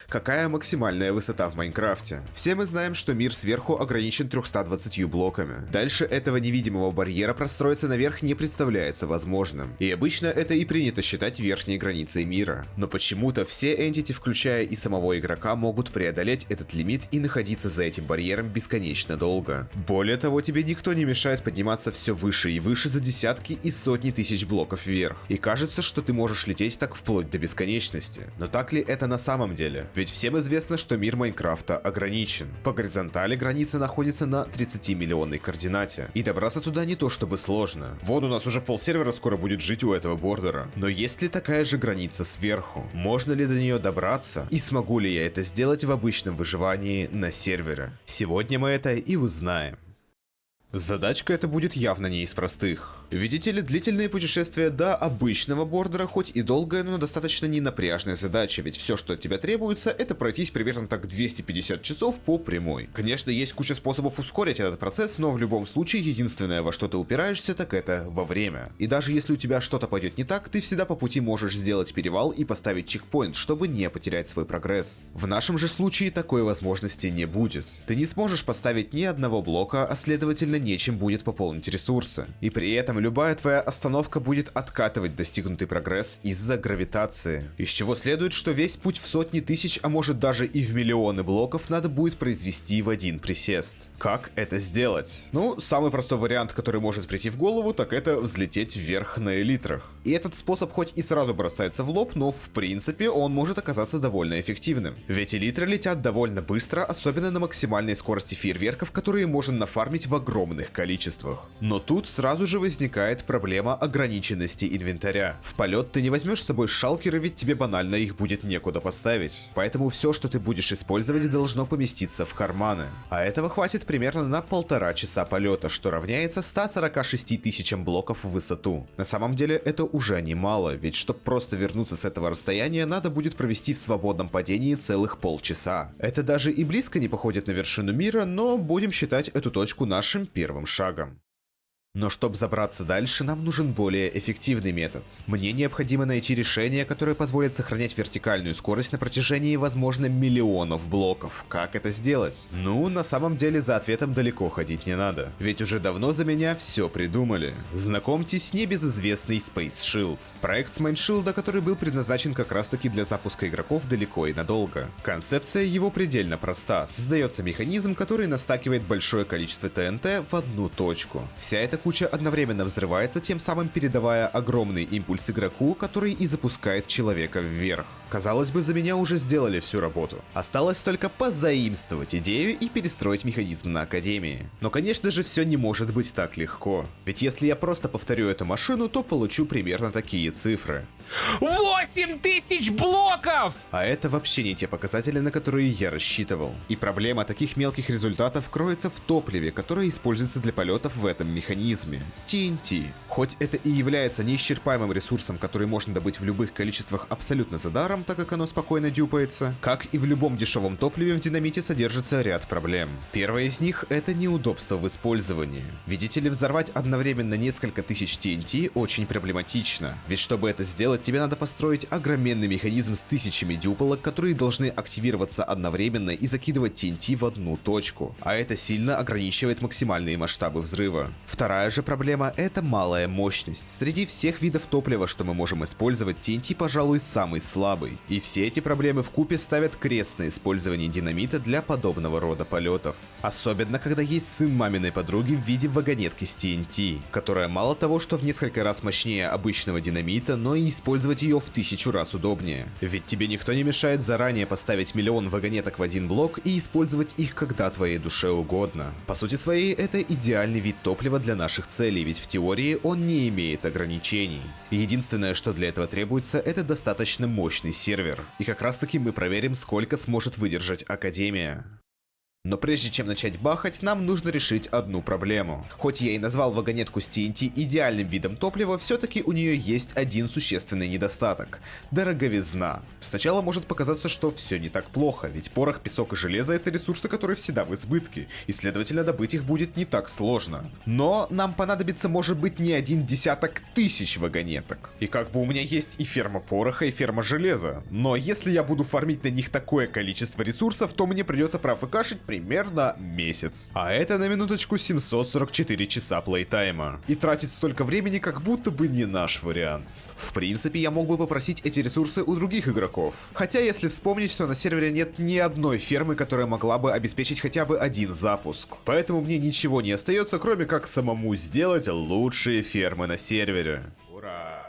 Какая максимальная высота в Майнкрафте? Все мы знаем, что мир сверху ограничен 320 блоками. Дальше этого невидимого барьера простроиться наверх не представляется возможным. И обычно это и принято считать верхней границей мира. Но почему-то все энтити, включая и самого игрока, могут преодолеть этот лимит и находиться за этим барьером бесконечно долго. Более того, тебе никто не мешает подниматься все выше и выше за десятки и сотни тысяч блоков вверх. И кажется, что ты можешь лететь так вплоть до бесконечности. Но так ли это на самом деле? Ведь всем известно, что мир Майнкрафта ограничен. По горизонтали граница находится на 30-миллионной координате. И добраться туда не то чтобы сложно. Вот у нас уже полсервера скоро будет жить у этого бордера. Но есть ли такая же граница сверху? Можно ли до нее добраться? И смогу ли я это сделать в обычном выживании на сервере? Сегодня мы это и узнаем. Задачка эта будет явно не из простых. Видите ли, длительные путешествия до обычного бордера хоть и долгая, но достаточно ненапряжная задача, ведь все, что от тебя требуется, это пройтись примерно так 250 часов по прямой. Конечно, есть куча способов ускорить этот процесс, но в любом случае единственное, во что ты упираешься, так это во время. И даже если у тебя что-то пойдет не так, ты всегда по пути можешь сделать перевал и поставить чекпоинт, чтобы не потерять свой прогресс. В нашем же случае такой возможности не будет. Ты не сможешь поставить ни одного блока, а следовательно нечем будет пополнить ресурсы. И при этом любая твоя остановка будет откатывать достигнутый прогресс из-за гравитации. Из чего следует, что весь путь в сотни тысяч, а может даже и в миллионы блоков надо будет произвести в один присест. Как это сделать? Ну, самый простой вариант, который может прийти в голову, так это взлететь вверх на элитрах. И этот способ хоть и сразу бросается в лоб, но в принципе он может оказаться довольно эффективным. Ведь элитры летят довольно быстро, особенно на максимальной скорости фейерверков, которые можно нафармить в огромных количествах. Но тут сразу же возникает проблема ограниченности инвентаря. В полет ты не возьмешь с собой шалкеры, ведь тебе банально их будет некуда поставить. Поэтому все, что ты будешь использовать, должно поместиться в карманы. А этого хватит примерно на 1,5 часа полета, что равняется 146 тысячам блоков в высоту. На самом деле это уже немало, ведь чтобы просто вернуться с этого расстояния, надо будет провести в свободном падении целых полчаса. Это даже и близко не походит на вершину мира, но будем считать эту точку нашим первым шагом. Но чтобы забраться дальше, нам нужен более эффективный метод. Мне необходимо найти решение, которое позволит сохранять вертикальную скорость на протяжении, возможно, миллионов блоков. Как это сделать? Ну, на самом деле за ответом далеко ходить не надо. Ведь уже давно за меня все придумали. Знакомьтесь, небезызвестный Space Shield. Проект с Майншилда, который был предназначен как раз таки для запуска игроков далеко и надолго. Концепция его предельно проста. Создается механизм, который настакивает большое количество ТНТ в одну точку. Вся эта куча одновременно взрывается, тем самым передавая огромный импульс игроку, который и запускает человека вверх. Казалось бы, за меня уже сделали всю работу. Осталось только позаимствовать идею и перестроить механизм на Академии. Но, конечно же, все не может быть так легко. Ведь если я просто повторю эту машину, то получу примерно такие цифры. 8000 блоков! А это вообще не те показатели, на которые я рассчитывал. И проблема таких мелких результатов кроется в топливе, которое используется для полетов в этом механизме. TNT. Хоть это и является неисчерпаемым ресурсом, который можно добыть в любых количествах абсолютно за даром, так как оно спокойно дюпается, как и в любом дешевом топливе в динамите содержится ряд проблем. Первая из них — это неудобство в использовании. Видите ли, взорвать одновременно несколько тысяч TNT очень проблематично. Ведь чтобы это сделать, тебе надо построить огроменный механизм с тысячами дюполок, которые должны активироваться одновременно и закидывать TNT в одну точку. А это сильно ограничивает максимальные масштабы взрыва. Вторая же проблема — это малая мощность. Среди всех видов топлива, что мы можем использовать, TNT, пожалуй, самый слабый. И все эти проблемы вкупе ставят крест на использование динамита для подобного рода полетов. Особенно, когда есть сын маминой подруги в виде вагонетки с TNT, которая мало того, что в несколько раз мощнее обычного динамита, но и использовать ее в 1000 раз удобнее. Ведь тебе никто не мешает заранее поставить миллион вагонеток в один блок и использовать их когда твоей душе угодно. По сути своей, это идеальный вид топлива для наших целей, ведь в теории он не имеет ограничений. Единственное, что для этого требуется, это достаточно мощный сервер. И как раз таки мы проверим, сколько сможет выдержать Академия. Но прежде чем начать бахать, нам нужно решить одну проблему. Хоть я и назвал вагонетку с TNT идеальным видом топлива, все-таки у нее есть один существенный недостаток – дороговизна. Сначала может показаться, что все не так плохо, ведь порох, песок и железо – это ресурсы, которые всегда в избытке, и следовательно добыть их будет не так сложно. Но нам понадобится может быть не один десяток тысяч вагонеток. И как бы у меня есть и ферма пороха, и ферма железа, но если я буду фармить на них такое количество ресурсов, то мне придется профкашить примерно месяц. А это на минуточку 744 часа плейтайма. И тратить столько времени как будто бы не наш вариант. В принципе, я мог бы попросить эти ресурсы у других игроков. Хотя, если вспомнить, что на сервере нет ни одной фермы, которая могла бы обеспечить хотя бы один запуск. Поэтому мне ничего не остается, кроме как самому сделать лучшие фермы на сервере. Ура!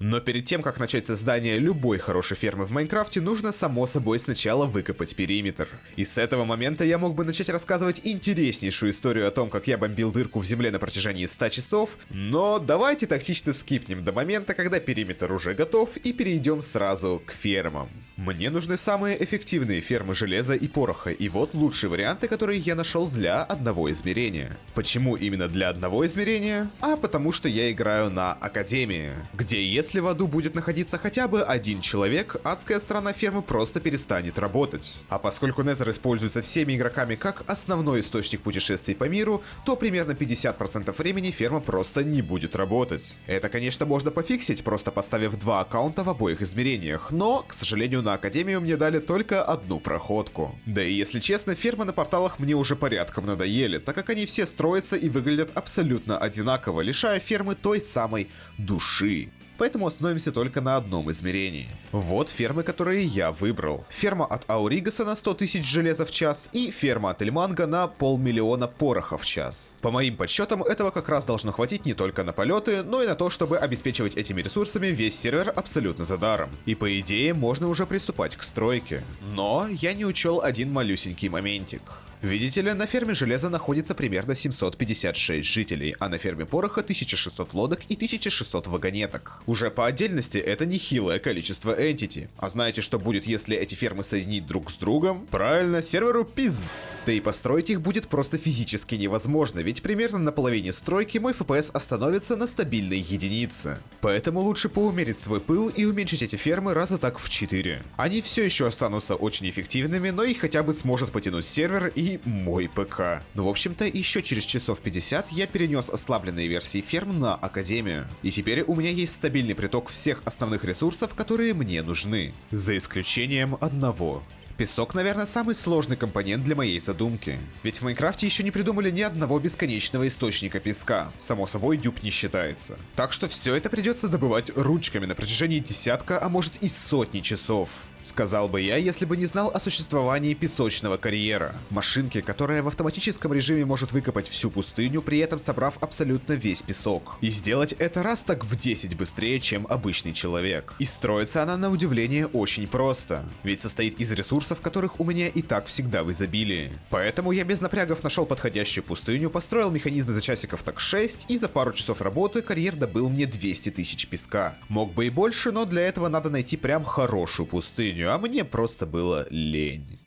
Но перед тем, как начать создание любой хорошей фермы в Майнкрафте, нужно само собой сначала выкопать периметр. И с этого момента я мог бы начать рассказывать интереснейшую историю о том, как я бомбил дырку в земле на протяжении 100 часов, но давайте тактично скипнем до момента, когда периметр уже готов, и перейдем сразу к фермам. Мне нужны самые эффективные фермы железа и пороха, и вот лучшие варианты, которые я нашел для одного измерения. Почему именно для одного измерения? А потому что я играю на Академии, где если в аду будет находиться хотя бы один человек, адская сторона фермы просто перестанет работать. А поскольку Nether используется всеми игроками как основной источник путешествий по миру, то примерно 50% времени ферма просто не будет работать. Это, конечно, можно пофиксить, просто поставив два аккаунта в обоих измерениях, но, к сожалению, на Академию мне дали только одну проходку. Да и если честно, фермы на порталах мне уже порядком надоели, так как они все строятся и выглядят абсолютно одинаково, лишая фермы той самой души. Поэтому остановимся только на одном измерении. Вот фермы, которые я выбрал. Ферма от Ауригаса на 100 тысяч железа в час и ферма от Эльманга на 500 000 пороха в час. По моим подсчетам, этого как раз должно хватить не только на полеты, но и на то, чтобы обеспечивать этими ресурсами весь сервер абсолютно за даром. И по идее, можно уже приступать к стройке. Но я не учел один малюсенький моментик. Видите ли, на ферме железа находится примерно 756 жителей, а на ферме пороха 1600 лодок и 1600 вагонеток. Уже по отдельности это нехилое количество entity. А знаете, что будет, если эти фермы соединить друг с другом? Правильно, серверу пизд. Да и построить их будет просто физически невозможно, ведь примерно на половине стройки мой FPS остановится на стабильной единице. Поэтому лучше поумерить свой пыл и уменьшить эти фермы раза так в 4. Они все еще останутся очень эффективными, но их хотя бы сможет потянуть сервер и мой ПК. Ну, в общем-то, еще через часов 50 я перенес ослабленные версии ферм на Академию. И теперь у меня есть стабильный приток всех основных ресурсов, которые мне нужны. За исключением одного. Песок, наверное, самый сложный компонент для моей задумки. Ведь в Майнкрафте еще не придумали ни одного бесконечного источника песка. Само собой, дюб не считается. Так что все это придется добывать ручками на протяжении десятка, а может и сотни часов. Сказал бы я, если бы не знал о существовании песочного карьера. Машинки, которая в автоматическом режиме может выкопать всю пустыню, при этом собрав абсолютно весь песок. И сделать это раз так в 10 быстрее, чем обычный человек. И строится она на удивление очень просто. Ведь состоит из ресурсов, которых у меня и так всегда в изобилии. Поэтому я без напрягов нашел подходящую пустыню, построил механизмы за часиков так 6, и за пару часов работы карьер добыл мне 200 тысяч песка. Мог бы и больше, но для этого надо найти прям хорошую пустыню. А мне просто было лень.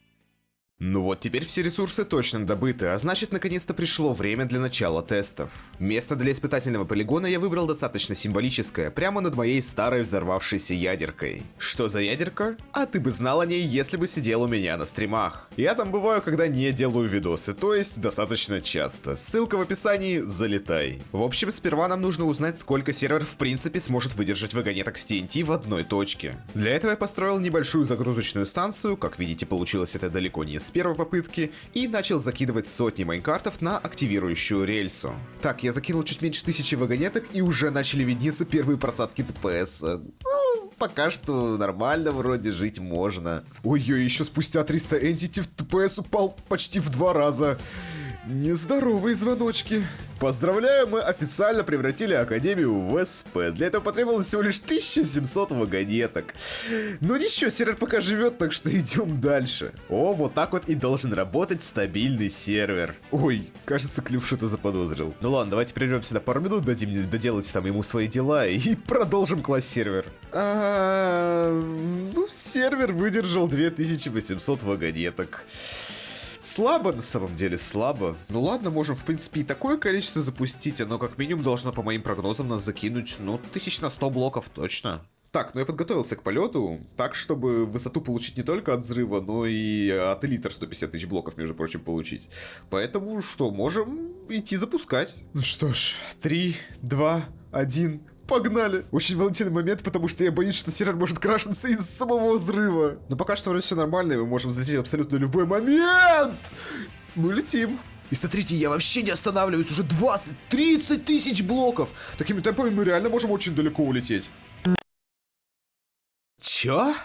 Ну вот теперь все ресурсы точно добыты, а значит наконец-то пришло время для начала тестов. Место для испытательного полигона я выбрал достаточно символическое, прямо над моей старой взорвавшейся ядеркой. Что за ядерка? А ты бы знал о ней, если бы сидел у меня на стримах. Я там бываю, когда не делаю видосы, то есть достаточно часто. Ссылка в описании, залетай. В общем, сперва нам нужно узнать, сколько сервер в принципе сможет выдержать вагонеток с TNT в одной точке. Для этого я построил небольшую загрузочную станцию, как видите, получилось это далеко не с первой попытки, и начал закидывать сотни майнкартов на активирующую рельсу. Так, я закинул чуть меньше 1000 вагонеток, и уже начали виднеться первые просадки ДПС. Ну, пока что нормально, вроде жить можно. Ой-ой, еще спустя 300 entity ДПС упал почти в 2 раза. Нездоровые звоночки. Поздравляю, мы официально превратили Академию в СП. Для этого потребовалось всего лишь 1700 вагонеток. Но ничего, сервер пока живет, так что идем дальше. О, вот так вот и должен работать стабильный сервер. Ой, кажется, Клюв что-то заподозрил. Ну ладно, давайте прервемся на пару минут, дадим доделать там ему свои дела и продолжим класть сервер. Ну, сервер выдержал 2800 вагонеток. Слабо, на самом деле, слабо. Ну ладно, можем, в принципе, и такое количество запустить, оно как минимум должно, по моим прогнозам, нас закинуть, ну, 1100 блоков точно. Так, ну я подготовился к полету, так, чтобы высоту получить не только от взрыва, но и от элитр 150 тысяч блоков, между прочим, получить. Поэтому что, можем идти запускать. Ну что ж, 3, 2, 1... Погнали! Очень волнительный момент, потому что я боюсь, что сервер может крашнуться из самого взрыва. Но пока что вроде все нормально, и мы можем взлететь в абсолютно любой момент. Мы летим. И смотрите, я вообще не останавливаюсь, уже 20-30 тысяч блоков. Такими темпами мы реально можем очень далеко улететь. Чё?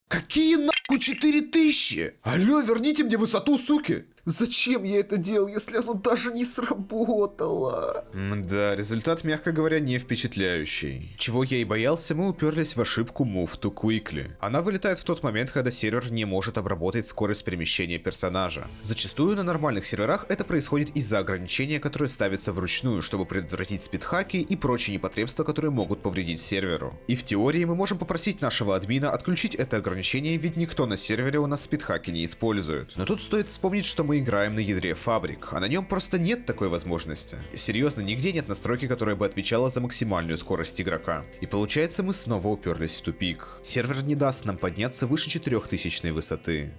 Какие нахуй 4000? Алло, верните мне высоту, суки! Зачем я это делал, если оно даже не сработало? Да, результат, мягко говоря, не впечатляющий. Чего я и боялся, мы уперлись в ошибку Move to Quickly. Она вылетает в тот момент, когда сервер не может обработать скорость перемещения персонажа. Зачастую на нормальных серверах это происходит из-за ограничения, которое ставится вручную, чтобы предотвратить спидхаки и прочие непотребства, которые могут повредить серверу. И в теории мы можем попросить нашего админа отключить это ограничение, ведь никто на сервере у нас спидхаки не использует. Но тут стоит вспомнить, что мы играем на ядре Фабрик, а на нем просто нет такой возможности. Серьезно, нигде нет настройки, которая бы отвечала за максимальную скорость игрока. И получается, мы снова уперлись в тупик. Сервер не даст нам подняться выше 4000 высоты.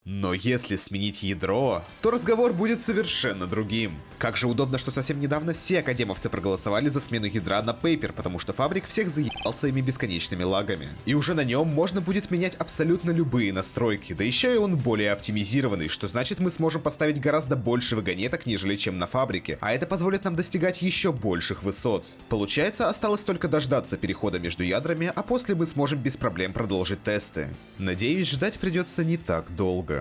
Но если сменить ядро, то разговор будет совершенно другим. Как же удобно, что совсем недавно все академовцы проголосовали за смену ядра на Paper, потому что Фабрик всех заебал своими бесконечными лагами. И уже на нем можно будет менять абсолютно любые настройки, да еще и он более оптимизированный, что значит мы сможем поставить гораздо больше вагонеток, нежели чем на Фабрике, а это позволит нам достигать еще больших высот. Получается, осталось только дождаться перехода между ядрами, а после мы сможем без проблем продолжить тесты. Надеюсь, ждать придется не так долго.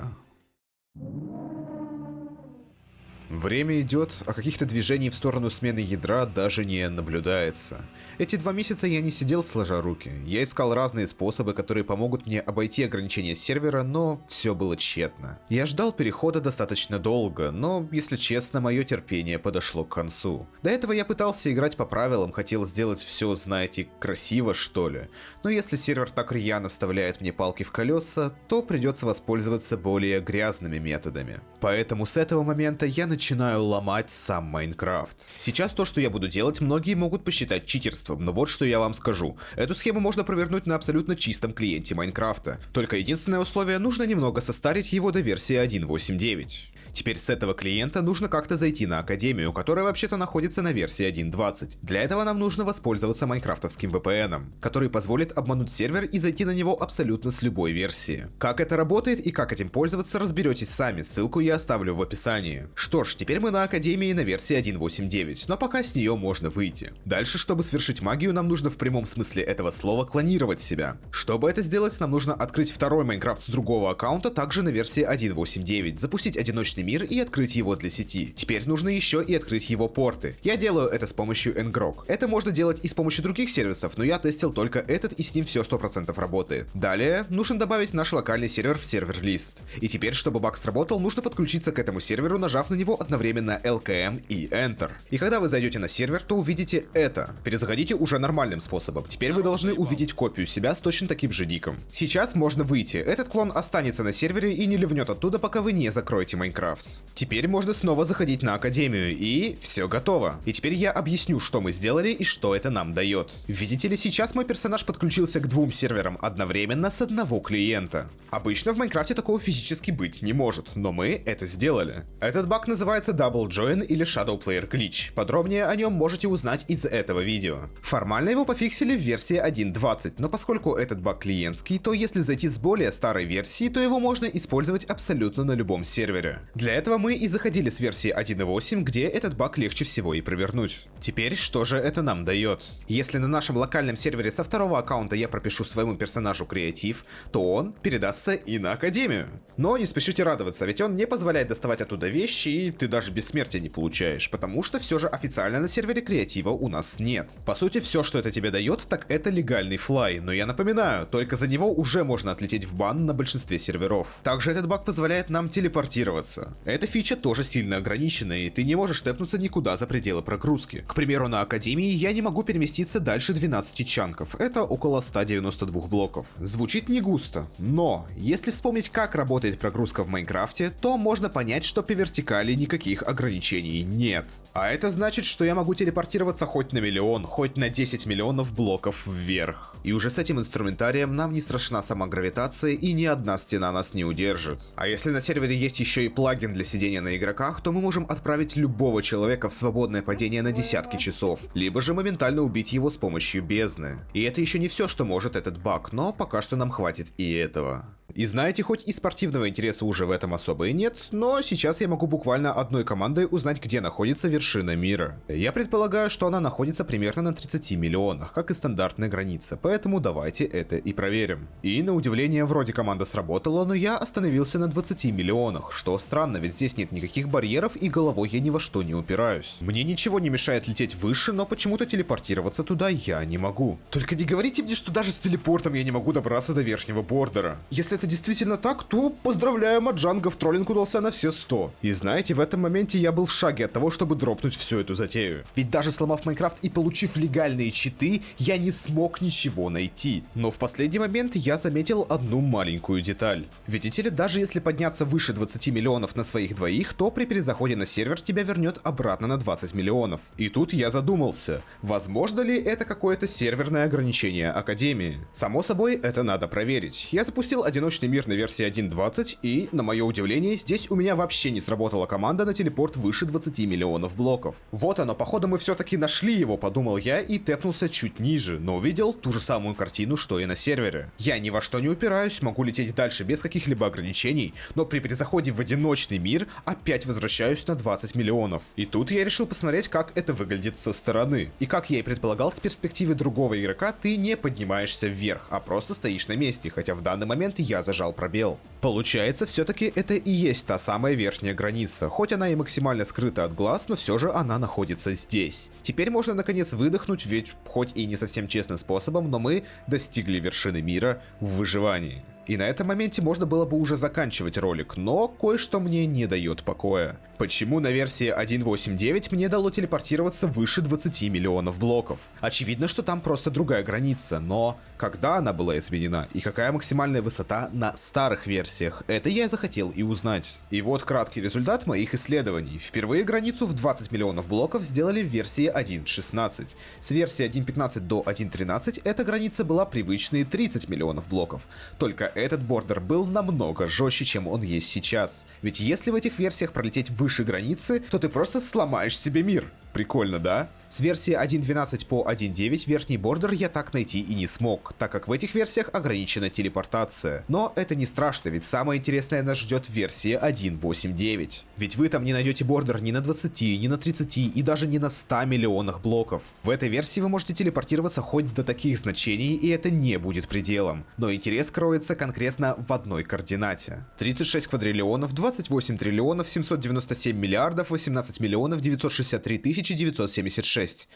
Время идет, а каких-то движений в сторону смены ядра даже не наблюдается. Эти 2 месяца я не сидел сложа руки. Я искал разные способы, которые помогут мне обойти ограничения сервера, но все было тщетно. Я ждал перехода достаточно долго, но, если честно, мое терпение подошло к концу. До этого я пытался играть по правилам, хотел сделать все, знаете, красиво, что ли. Но если сервер так рьяно вставляет мне палки в колеса, то придется воспользоваться более грязными методами. Поэтому с этого момента я начинаю ломать сам Майнкрафт. Сейчас то, что я буду делать, многие могут посчитать читерством, но вот что я вам скажу. Эту схему можно провернуть на абсолютно чистом клиенте Майнкрафта. Только единственное условие, нужно немного состарить его до версии 1.8.9. Теперь с этого клиента нужно как-то зайти на Академию, которая вообще-то находится на версии 1.20. Для этого нам нужно воспользоваться майнкрафтовским VPN, который позволит обмануть сервер и зайти на него абсолютно с любой версии. Как это работает и как этим пользоваться, разберетесь сами, ссылку я оставлю в описании. Что ж, теперь мы на Академии на версии 1.8.9, но пока с нее можно выйти. Дальше, чтобы совершить магию, нам нужно в прямом смысле этого слова клонировать себя. Чтобы это сделать, нам нужно открыть второй Майнкрафт с другого аккаунта, также на версии 1.8.9, запустить одиночный мир и открыть его для сети. Теперь нужно еще и открыть его порты. Я делаю это с помощью ngrok. Это можно делать и с помощью других сервисов, но я тестил только этот, и с ним все 100% работает. Далее нужно добавить наш локальный сервер в сервер-лист. И теперь, чтобы баг сработал, нужно подключиться к этому серверу, нажав на него одновременно LKM и Enter. И когда вы зайдете на сервер, то увидите это. Перезаходите уже нормальным способом. Теперь вы должны увидеть копию себя с точно таким же ником. Сейчас можно выйти. Этот клон останется на сервере и не ливнет оттуда, пока вы не закроете Майнкрафт. Теперь можно снова заходить на Академию, и все готово. И теперь я объясню, что мы сделали и что это нам дает. Видите ли, сейчас мой персонаж подключился к 2 серверам одновременно с одного клиента. Обычно в Майнкрафте такого физически быть не может, но мы это сделали. Этот баг называется Double Join или Shadow Player Glitch. Подробнее о нем можете узнать из этого видео. Формально его пофиксили в версии 1.20, но поскольку этот баг клиентский, то если зайти с более старой версии, то его можно использовать абсолютно на любом сервере. Для этого мы и заходили с версии 1.8, где этот баг легче всего и провернуть. Теперь, что же это нам дает? Если на нашем локальном сервере со второго аккаунта я пропишу своему персонажу креатив, то он передастся и на Академию. Но не спешите радоваться, ведь он не позволяет доставать оттуда вещи, и ты даже бессмертия не получаешь, потому что все же официально на сервере креатива у нас нет. По сути, все, что это тебе дает, так это легальный флай, но я напоминаю, только за него уже можно отлететь в бан на большинстве серверов. Также этот баг позволяет нам телепортироваться. густа. Эта фича тоже сильно ограничена, и ты не можешь тэпнуться никуда за пределы прогрузки. К примеру, на Академии я не могу переместиться дальше 12 чанков, это около 192 блоков. Звучит не густо, но если вспомнить, как работает прогрузка в Майнкрафте, то можно понять, что по вертикали никаких ограничений нет. А это значит, что я могу телепортироваться хоть на миллион, хоть на 10 миллионов блоков вверх. И уже с этим инструментарием нам не страшна сама гравитация, и ни одна стена нас не удержит. А если на сервере есть еще и плагин для сидения на игроках, то мы можем отправить любого человека в свободное падение на десятки часов, либо же моментально убить его с помощью бездны. И это еще не все, что может этот баг, но пока что нам хватит и этого. И знаете, хоть и спортивного интереса уже в этом особо и нет, но сейчас я могу буквально одной командой узнать, где находится вершина мира. Я предполагаю, что она находится примерно на 30 миллионах, как и стандартная граница, поэтому давайте это и проверим. И на удивление, вроде команда сработала, но я остановился на 20 миллионах, что странно, ведь здесь нет никаких барьеров и головой я ни во что не упираюсь. Мне ничего не мешает лететь выше, но почему-то телепортироваться туда я не могу. Только не говорите мне, что даже с телепортом я не могу добраться до верхнего бордера. Если это действительно так, то поздравляю, Маджангов, троллинг удался на все 100. И знаете, в этом моменте я был в шаге от того, чтобы дропнуть всю эту затею. Ведь даже сломав Майнкрафт и получив легальные читы, я не смог ничего найти. Но в последний момент я заметил одну маленькую деталь. Видите ли, даже если подняться выше 20 миллионов на своих двоих, то при перезаходе на сервер тебя вернет обратно на 20 миллионов. И тут я задумался, возможно ли это какое-то серверное ограничение Академии? Само собой, это надо проверить. Я запустил одиночный мир на версии 1.20, и, на мое удивление, здесь у меня вообще не сработала команда на телепорт выше 20 миллионов блоков. Вот оно, походу мы все-таки нашли его, подумал я, и тэпнулся чуть ниже, но увидел ту же самую картину, что и на сервере. Я ни во что не упираюсь, могу лететь дальше без каких-либо ограничений, но при перезаходе в одиночный мир опять возвращаюсь на 20 миллионов. И тут я решил посмотреть, как это выглядит со стороны. И как я и предполагал, с перспективы другого игрока ты не поднимаешься вверх, а просто стоишь на месте, хотя в данный момент я зажал пробел. Получается, все-таки это и есть та самая верхняя граница. Хоть она и максимально скрыта от глаз, но все же она находится здесь. Теперь можно наконец выдохнуть, ведь хоть и не совсем честным способом, но мы достигли вершины мира в выживании. И на этом моменте можно было бы уже заканчивать ролик, но кое-что мне не дает покоя. Почему на версии 1.8.9 мне дало телепортироваться выше 20 миллионов блоков? Очевидно, что там просто другая граница, но когда она была изменена и какая максимальная высота на старых версиях, это я захотел и узнать. И вот краткий результат моих исследований. Впервые границу в 20 миллионов блоков сделали в версии 1.16. С версии 1.15 до 1.13 эта граница была привычные 30 миллионов блоков. Только этот бордер был намного жестче, чем он есть сейчас. Ведь если в этих версиях пролететь выше границы, то ты просто сломаешь себе мир. Прикольно, да? С версии 1.12 по 1.9 верхний бордер я так найти и не смог, так как в этих версиях ограничена телепортация. Но это не страшно, ведь самое интересное нас ждет в версии 1.8.9. Ведь вы там не найдете бордер ни на 20, ни на 30 и даже не на 100 миллионах блоков. В этой версии вы можете телепортироваться хоть до таких значений, и это не будет пределом. Но интерес кроется конкретно в одной координате. 36 квадриллионов, 28 триллионов, 797 миллиардов, 18 миллионов, 963 тысячи 976.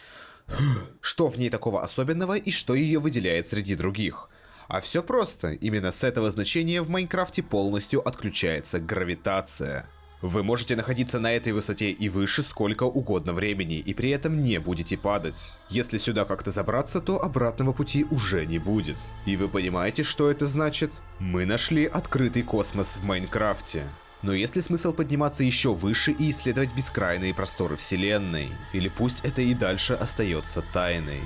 Что в ней такого особенного и что ее выделяет среди других? А все просто, именно с этого значения в Майнкрафте полностью отключается гравитация. Вы можете находиться на этой высоте и выше сколько угодно времени, и при этом не будете падать. Если сюда как-то забраться, то обратного пути уже не будет. И вы понимаете, что это значит? Мы нашли открытый космос в Майнкрафте. Но есть ли смысл подниматься еще выше и исследовать бескрайные просторы вселенной? Или пусть это и дальше остается тайной?